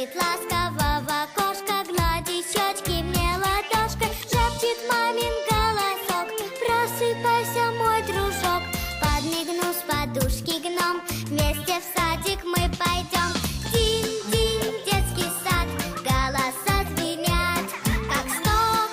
Гладит ласково в окошко, гладит щечки мне ладошкой. Шепчет мамин голосок: просыпайся, мой дружок. Подмигну с подушки гном, вместе в садик мы пойдем. Динь-динь, детский сад, голоса звенят, как 100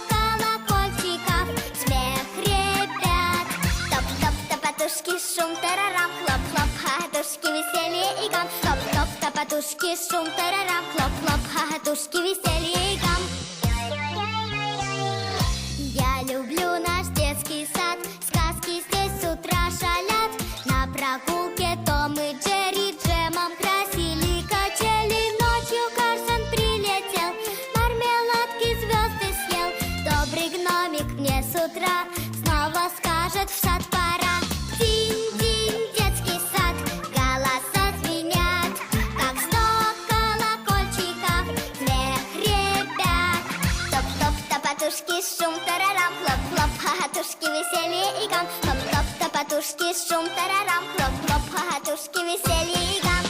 колокольчиков, смех ребят. Топ-топ, топотушки, шум, тарарам, хлоп-хлоп, хохотушки, веселье и гам. Топ-топ, топотушки, шум, тарарам, хлоп-хлоп, хохотушки, веселье и гам. Я люблю наш детский сад, сказки здесь с утра шалят. На прогулке Том и Джерри джемом красили качели. Ночью Карсон прилетел, мармеладки звезды съел. Добрый гномик мне с утра снова скажет: в сад пора. Динь-динь, детский сад, голоса звенят, как 100 колокольчиков, смех ребят. Топ-топ, топотушки, шум, тарарам, хлоп-хлоп, хохотушки, веселье и гам. Топ-топ, топотушки, шум, тарарам, хлоп-хлоп, хохотушки, веселье и гам.